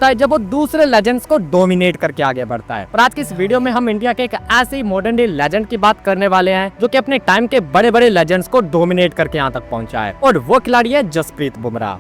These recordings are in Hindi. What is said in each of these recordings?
होता है जब वो दूसरे लेजेंड्स को डोमिनेट करके आगे बढ़ता है। और आज की इस वीडियो में हम इंडिया के एक ऐसे मॉडर्न डे लेजेंड की बात करने वाले हैं जो कि अपने टाइम के बड़े बड़े लेजेंड्स को डोमिनेट करके यहाँ तक पहुंचा है, और वो खिलाड़ी है जसप्रीत बुमराह।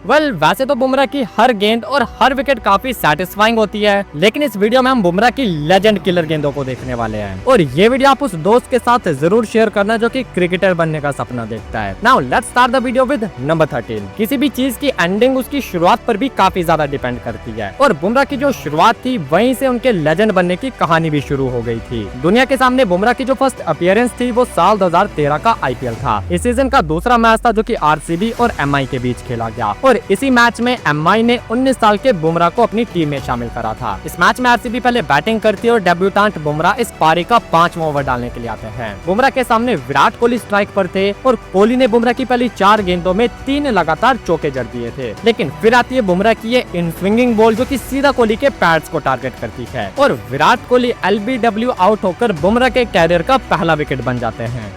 वैसे तो बुमराह की हर गेंद और हर विकेट काफी सेटिस्फाइंग होती है, लेकिन इस वीडियो में हम बुमराह की लेजेंड किलर गेंदों को देखने वाले हैं। और ये वीडियो आप उस दोस्त के साथ जरूर शेयर करना जो कि क्रिकेटर बनने का सपना देखता है। Now let's start the video with number 13। किसी भी चीज की एंडिंग उसकी शुरुआत पर भी काफी ज्यादा डिपेंड करती है, और बुमराह की जो शुरुआत थी वहीं से उनके लेजेंड बनने की कहानी भी शुरू हो गई थी। दुनिया के सामने बुमराह की जो फर्स्ट अपीयरेंस थी वो साल 2013 का आईपीएल था। इस सीजन का दूसरा मैच था जो कि आरसीबी और एमआई के बीच खेला गया, और इसी मैच में एमआई ने 19 साल के बुमराह को अपनी टीम में शामिल करा था। इस मैच में आरसीबी पहले बैटिंग करती है और डेब्यूटेंट बुमराह इस पारी का 5वां ओवर डालने के लिए आते हैं। बुमराह के सामने विराट कोहली स्ट्राइक पर थे, और कोहली ने बुमराह की पहली 4 गेंदों में 3 लगातार चौके जड़ दिए थे। लेकिन फिर आती है बुमराह की ये इन स्विंगिंग बॉल जो कि सीधा कोहली के पैड्स को टारगेट करती है, और विराट कोहली एलबीडब्ल्यू आउट होकर बुमराह के कैरियर का पहला विकेट बन जाते हैं।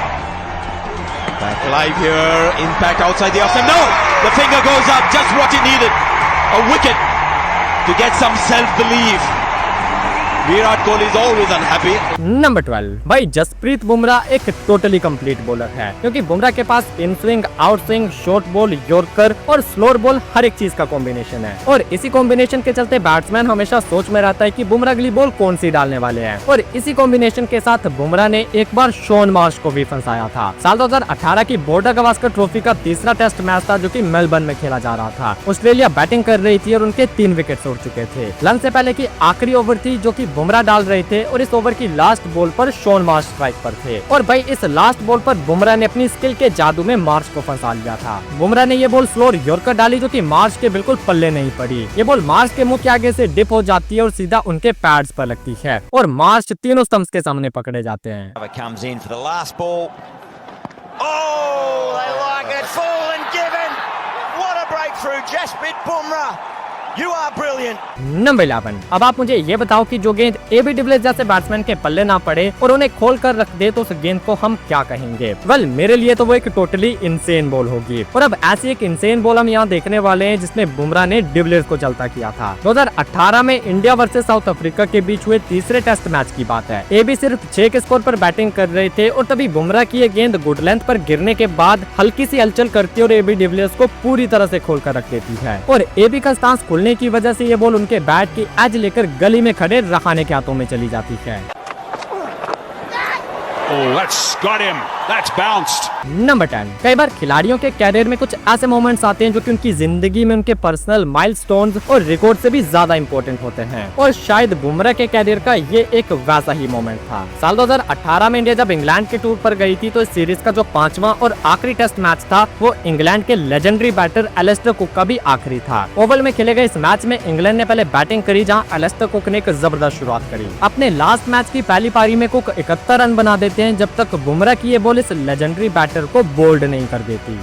Live here, impact outside the off stump. No, the finger goes up, just what he needed. A wicket to get some self-belief. Virat Kohli is always unhappy. Number 12 भाई जसप्रीत बुमराह एक टोटली कंप्लीट बॉलर है, क्योंकि बुमराह के पास in swing, out swing, short ball, yorker और स्लोअर बॉल हर एक चीज का कॉम्बिनेशन है। और इसी कॉम्बिनेशन के चलते बैट्समैन हमेशा सोच में रहता है कि बुमराह अगली बॉल कौन सी डालने वाले हैं। और इसी कॉम्बिनेशन के साथ बुमराह ने एक बार शॉन मार्श को भी फंसाया था। साल 2018 की बॉर्डर गवास्कर ट्रॉफी का तीसरा टेस्ट मैच था जो कि मेलबर्न में खेला जा रहा था। ऑस्ट्रेलिया बैटिंग कर रही थी और उनके 3 विकेट उड़ चुके थे। लंच से पहले की आखिरी ओवर थी जो कि बुमराह डाल रहे थे, और इस ओवर की लास्ट बॉल पर शॉन मार्श स्ट्राइक पर थे। और भाई इस लास्ट बॉल पर बुमराह ने अपनी स्किल के जादू में मार्श को फंसा लिया था। बुमराह ने ये बॉल स्लोअर यॉर्कर डाली जो कि मार्श के बिल्कुल पल्ले नहीं पड़ी। ये बॉल मार्श के मुंह के आगे से डिप हो जाती है और सीधा उनके पैड्स पर लगती है, और मार्श तीनों स्टंप्स के सामने पकड़े जाते हैं। You are brilliant. नंबर 11। अब आप मुझे ये बताओ कि जो गेंद एबी डिविलियर्स जैसे बैट्समैन के पल्ले ना पड़े और उन्हें खोल कर रख दे तो उस गेंद को हम क्या कहेंगे? वेल मेरे लिए तो वो एक टोटली इंसेन बॉल होगी। और अब ऐसी एक इंसेन बॉल हम यहाँ देखने वाले हैं जिसमें बुमराह ने डिविलियर्स को चलता किया था। 2018 में इंडिया वर्सेस साउथ अफ्रीका के बीच हुए तीसरे टेस्ट मैच की बात है। एबी सिर्फ 6 के स्कोर पर बैटिंग कर रहे थे, और तभी बुमराह की ये गेंद गुड लेंथ पर गिरने के बाद हल्की सी हलचल करती है और एबी डिविलियर्स को पूरी तरह से खोल कर रख देती है। और एबी का स्टांस खुलने की वजह से ये बॉल उनके बैट की एज लेकर गली में खड़े रहाने के हाथों में चली जाती है। नंबर 10। कई बार खिलाड़ियों के कैरियर में कुछ ऐसे मोमेंट्स आते हैं जो कि उनकी जिंदगी में उनके पर्सनल माइलस्टोन्स और रिकॉर्ड से भी ज्यादा इंपॉर्टेंट होते हैं, और शायद बुमराह के कैरियर का ये एक वैसा ही मोमेंट था। साल 2018 में इंडिया जब इंग्लैंड के टूर पर गई थी तो इस सीरीज का जो 5वां और आखिरी टेस्ट मैच था वो इंग्लैंड के लेजेंडरी बैटर एलिस्टर कुक का भी आखिरी था। ओवल में खेले गए इस मैच में इंग्लैंड ने पहले बैटिंग करी, जहाँ एलिस्टर कुक ने एक जबरदस्त शुरुआत करी। अपने लास्ट मैच की पहली पारी में कुक 71 रन बना देते हैं, जब तक बुमराह की ये बॉल इस लेजेंडरी बैटर को बोल्ड नहीं कर देती।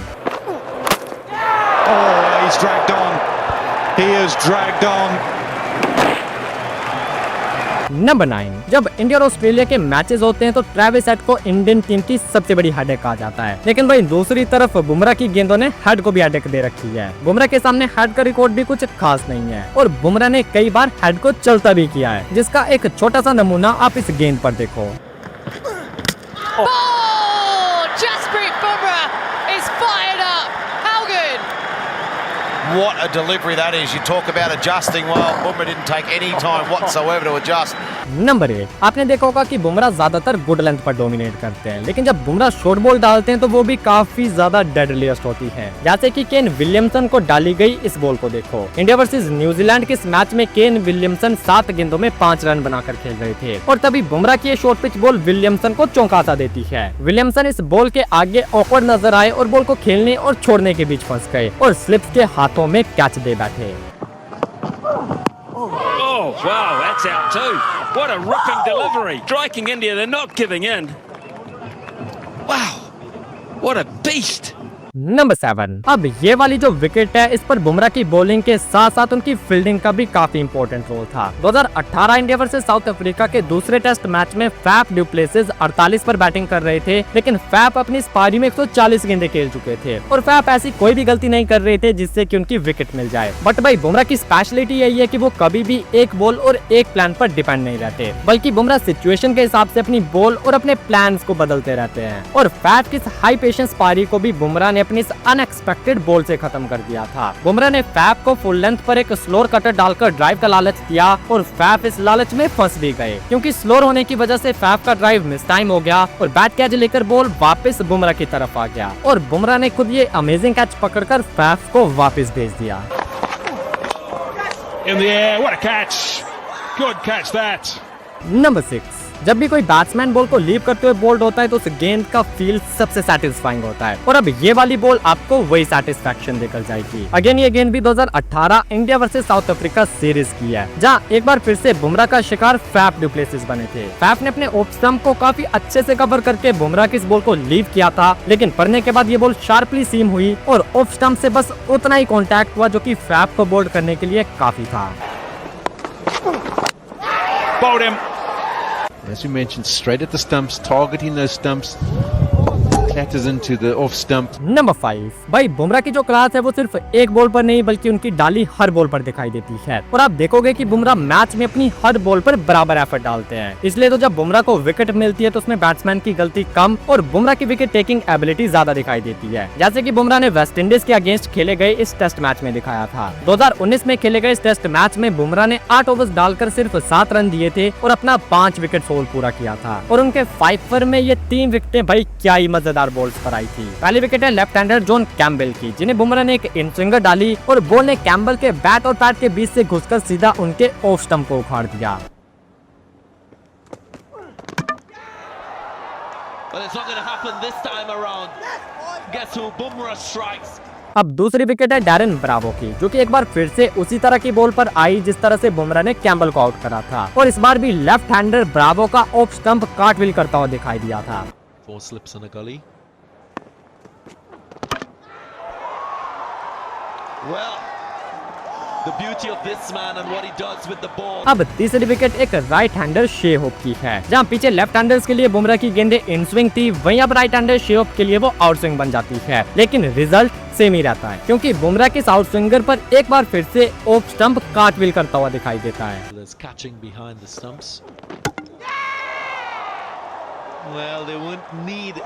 नंबर 9। जब इंडिया और ऑस्ट्रेलिया के मैचेस होते हैं तो ट्रेविस हेड को इंडियन टीम की सबसे बड़ी हेडेक कहा जाता है, लेकिन भाई दूसरी तरफ बुमराह की गेंदों ने हेड को भी हेडेक दे रखी है। बुमराह के सामने हेड का रिकॉर्ड भी कुछ खास नहीं है, और बुमराह ने कई बार हेड को चलता भी किया है, जिसका एक छोटा सा नमूना आप इस गेंद पर देखो। Jasprit Bumrah is fired up. How good? What a delivery that is. You talk about adjusting. Well, Bumrah didn't take any time whatsoever to adjust. Number 8। आपने देखा होगा कि बुमराह ज्यादातर गुड लेंथ पर डोमिनेट करते हैं, लेकिन जब बुमराह शॉर्ट बॉल डालते हैं तो वो भी काफी ज्यादा डेडलीस्ट होती है। जैसे कि केन विलियमसन को डाली गई इस बॉल को देखो। इंडिया वर्सेस न्यूजीलैंड के इस मैच में केन विलियमसन 7 गेंदों में 5 रन बनाकर खेल रहे थे, और तभी बुमराह की ये शॉर्ट पिच बॉल विलियमसन को चौंका सा देती है। विलियमसन इस बॉल के आगे ऑकवर्ड नजर आए और बॉल को खेलने और छोड़ने के बीच फंस गए, और स्लिप्स के हाथों में कैच दे बैठे। Oh, wow, that's out too. What a ripping delivery. Striking India, they're not giving in. Wow, what a beast. Number 7। अब ये वाली जो विकेट है, इस पर बुमराह की बॉलिंग के साथ साथ उनकी फील्डिंग का भी काफी इंपॉर्टेंट रोल था। 2018 इंडिया वर्सेस साउथ अफ्रीका के दूसरे टेस्ट मैच में फैफ डु प्लेसिस 48 पर बैटिंग कर रहे थे, लेकिन फैफ अपनी इस पारी में 140 गेंदें खेल चुके थे और फैफ ऐसी कोई भी गलती नहीं कर रहे थे जिससे कि उनकी विकेट मिल जाए। बट भाई बुमराह की स्पेशलिटी यही है कि वो कभी भी एक बॉल और एक प्लान पर डिपेंड नहीं रहते, बल्कि बुमराह सिचुएशन के हिसाब से अपनी बॉल और अपने प्लान्स को बदलते रहते हैं। और फैफ की हाई पेशेंस पारी को भी बुमराह ने अपनी इस अनएक्सपेक्टेड बॉल से खत्म कर दिया था। बुमराह ने फैफ को फुल लेंथ पर एक स्लोअर कटर डालकर ड्राइव का लालच दिया और फैफ इस लालच में फंस भी गए, क्योंकि स्लोअर होने की वजह से फैफ का ड्राइव मिस टाइम हो गया और बैट कैच लेकर बॉल वापस बुमराह की तरफ आ गया और बुमराह ने खुद ये अमेजिंग कैच पकड़कर फैफ को वापस भेज दिया। In the air, what a catch! Good catch that. Number 6। जब भी कोई बैट्समैन बॉल को लीव करते हुए बोल्ड होता है तो उस गेंद का फील सबसे सेटिस्फाइंग होता है और अब ये वाली बॉल आपको वही सेटिस्फैक्शन देकर जाएगी। अगेन ये गेंद भी 2018 India versus south Africa series की है, जहां एक बार फिर से बुमराह का शिकार फैफ डु प्लेसिस बने थे। फैफ ने अपने ऑफ स्टंप को काफी अच्छे से कवर करके बुमराह की इस बॉल को लीव किया था, लेकिन पड़ने के बाद ये बॉल शार्पली सीम हुई और ऑफ स्टंप से बस उतना ही कॉन्टैक्ट हुआ जो कि फैफ को बोल्ड करने के लिए काफी था। Bowled him. As you mentioned, straight at the stumps, targeting those stumps, clatters into the off stump. Number 5। भाई बुमराह की जो क्लास है वो सिर्फ एक बॉल पर नहीं बल्कि उनकी डाली हर बॉल पर दिखाई देती है और आप देखोगे कि बुमराह मैच में अपनी हर बॉल पर बराबर एफर्ट डालते हैं, इसलिए तो जब बुमराह को विकेट मिलती है तो उसमें बैट्समैन की गलती कम और बुमराह की विकेट टेकिंग एबिलिटी ज्यादा दिखाई देती है, जैसे कि बुमराह ने वेस्ट इंडीज के अगेंस्ट खेले गए इस टेस्ट मैच में दिखाया था। 2019 में खेले गए इस टेस्ट मैच में बुमराह ने 8 ओवर्स डालकर सिर्फ 7 रन दिए थे और अपना 5 विकेट सोल पूरा किया था और उनके 5 पर में ये 3 विकेटें भाई क्या ही मजेदार बॉल्स पर आई थी। पहली विकेट है लेफ्ट हैंडर जॉन कैम्बेल की, जिन्हें बुमराह ने एक इन स्विंगर डाली और बॉल ने कैम्बेल के बैट और पैड के बीच से घुसकर सीधा उनके ऑफ स्टंप को उखाड़ दिया। अब दूसरी विकेट है डैरेन ब्रावो की, जो कि एक बार फिर से उसी तरह की बॉल पर आई जिस तरह से बुमराह ने कैम्बेल को आउट करा था और इस बार भी लेफ्ट हैंडर ब्रावो का ऑफ स्टंप कार्टव्हील करता हुआ दिखाई दिया था। 4 slips on a gully. Well, the beauty of this man and what he does with the ball. अब तीसरी विकेट एक राइट हैंडर शे होप की है, जहां पीछे लेफ्ट हैंडर्स के लिए बुमराह की गेंदें इन स्विंग थी, वहीं अब राइट हैंडर शे होप के लिए वो आउट स्विंग बन जाती है, लेकिन रिजल्ट सेम ही रहता है क्योंकि बुमराह के आउट स्विंगर पर एक बार फिर से ऑफ स्टंप कार्टव्हील करता हुआ दिखाई देता है। Catching behind the stumps. Well, they won't need.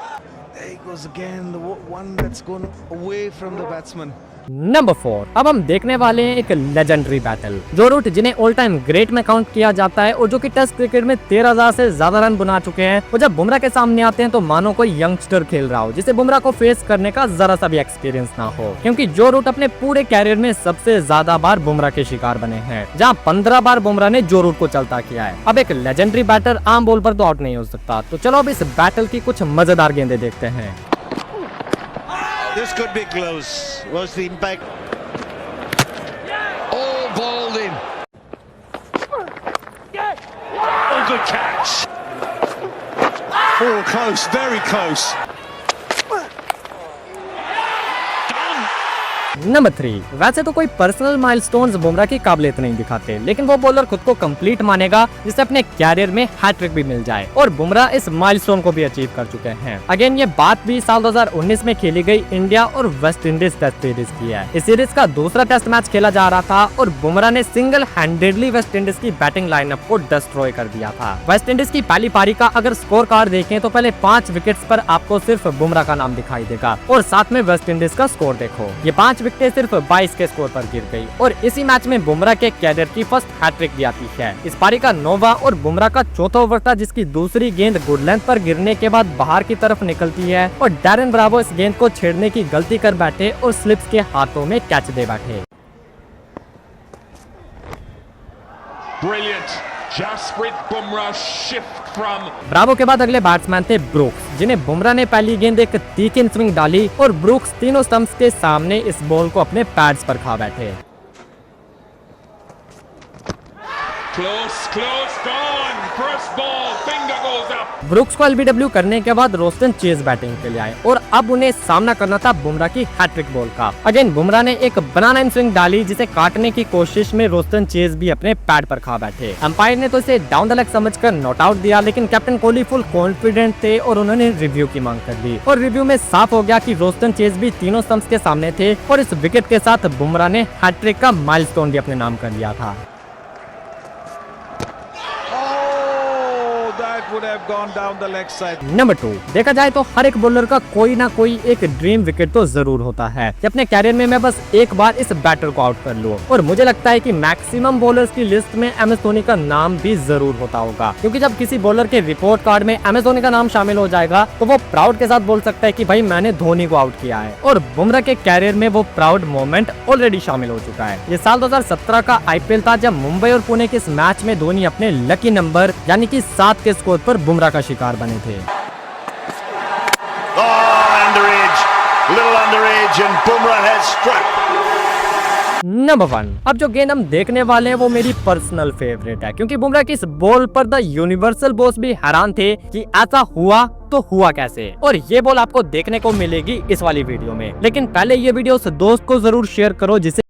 There he goes again, the one that's gone away from the batsman. Number 4। अब हम देखने वाले हैं एक लेजेंडरी बैटल, जो रूट जिन्हें ऑल टाइम ग्रेट में काउंट किया जाता है और जो कि टेस्ट क्रिकेट में 13,000 से ज्यादा रन बना चुके हैं, वो जब बुमराह के सामने आते हैं तो मानो कोई यंगस्टर खेल रहा हो जिसे बुमराह को फेस करने का जरा सा भी एक्सपीरियंस ना हो, क्योंकि जो रूट अपने पूरे कैरियर में सबसे ज्यादा बार बुमराह के शिकार बने हैं, जहाँ 15 बार बुमराह ने जो रूट को चलता किया है। अब एक लेजेंडरी बैटर आम बॉल पर तो आउट नहीं हो सकता, तो चलो अब इस बैटल की कुछ मजेदार गेंदें देखते हैं। This could be close. Was the impact? All bowled in. Oh, good catch. Oh, close, very close. Number 3। वैसे तो कोई पर्सनल माइलस्टोन्स बुमराह की काबिलियत नहीं दिखाते, लेकिन वो बॉलर खुद को कंप्लीट मानेगा जिससे अपने कैरियर में हैट्रिक भी मिल जाए और बुमराह इस माइलस्टोन को भी अचीव कर चुके हैं। अगेन ये बात भी साल 2019 में खेली गई इंडिया और वेस्ट इंडीज टेस्ट सीरीज की है। इस सीरीज का दूसरा टेस्ट मैच खेला जा रहा था और बुमराह ने सिंगल हैंडेडली वेस्ट इंडीज की बैटिंग लाइनअप को डिस्ट्रॉय कर दिया था। वेस्ट इंडीज की पहली पारी का अगर स्कोर कार्ड देखें तो पहले 5 विकेट्स पर आपको सिर्फ बुमराह का नाम दिखाई देगा और साथ में वेस्ट इंडीज का स्कोर देखो, ये 5 विकेटें सिर्फ 22 के स्कोर पर गिर गई और इसी मैच में बुमराह के कैरियर की फर्स्ट हैट्रिक भी आती है। इस पारी का 9वां और बुमराह का 4था ओवर था, जिसकी दूसरी गेंद गुड लेंथ पर गिरने के बाद बाहर की तरफ निकलती है और डैरेन ब्रावो इस गेंद को छेड़ने की गलती कर बैठे और स्लिप्स के हाथों में कैच दे बैठे। Brilliant. Jasprit Bumrah shift from. Bravo के बाद अगले बैट्समैन थे ब्रूक्स, जिन्हें बुमराह ने पहली गेंद एक तीखी स्विंग डाली और ब्रूक्स तीनों स्टंप्स के सामने इस बॉल को अपने पैड्स पर खा बैठे। Close, gone. First ball, finger goes up. Brooks को एलबीडब्ल्यू करने के बाद रोस्टन चेज बैटिंग के लिए आए और अब उन्हें सामना करना था बुमराह की हैट्रिक बॉल का। अगेन बुमराह ने एक बनाना इन स्विंग डाली जिसे काटने की कोशिश में रोस्टन चेज भी अपने पैड पर खा बैठे। अंपायर ने तो इसे डाउन द लेग समझकर नॉट आउट दिया, लेकिन कैप्टन कोहली फुल कॉन्फिडेंट थे और उन्होंने रिव्यू की मांग कर दी और रिव्यू में साफ हो गया कि रोस्टन चेज भी तीनों स्टंप्स के सामने थे और इस विकेट के साथ बुमराह ने हैट्रिक का माइलस्टोन भी अपने नाम कर लिया था। That would have gone down the leg side. Number 2, देखा जाए तो हर एक बॉलर का कोई ना कोई एक ड्रीम विकेट तो जरूर होता है कि अपने कैरियर में मैं बस एक बार इस बैटर को आउट कर लूं, और मुझे लगता है कि मैक्सिमम बॉलर्स की लिस्ट में एम एस धोनी का नाम भी जरूर होता होगा, क्योंकि जब किसी बॉलर के रिपोर्ट कार्ड में एम एस धोनी का नाम शामिल हो जाएगा तो वो प्राउड के साथ बोल सकता है कि भाई मैंने धोनी को आउट किया है, और बुमराह के कैरियर में वो प्राउड मोमेंट ऑलरेडी शामिल हो चुका है। ये साल 2017 का आईपीएल था जब मुंबई और पुणे के इस मैच में धोनी अपने लकी नंबर यानी कि 7 के स्कोर पर बुमराह का शिकार बने थे। नंबर 1, अब जो गेंद हम देखने वाले हैं वो मेरी पर्सनल फेवरेट है, क्योंकि बुमराह की इस बॉल पर द यूनिवर्सल बॉस भी हैरान थे कि ऐसा हुआ तो हुआ कैसे, और ये बॉल आपको देखने को मिलेगी इस वाली वीडियो में। लेकिन पहले ये वीडियो उस दोस्त को जरूर शेयर करो जिसे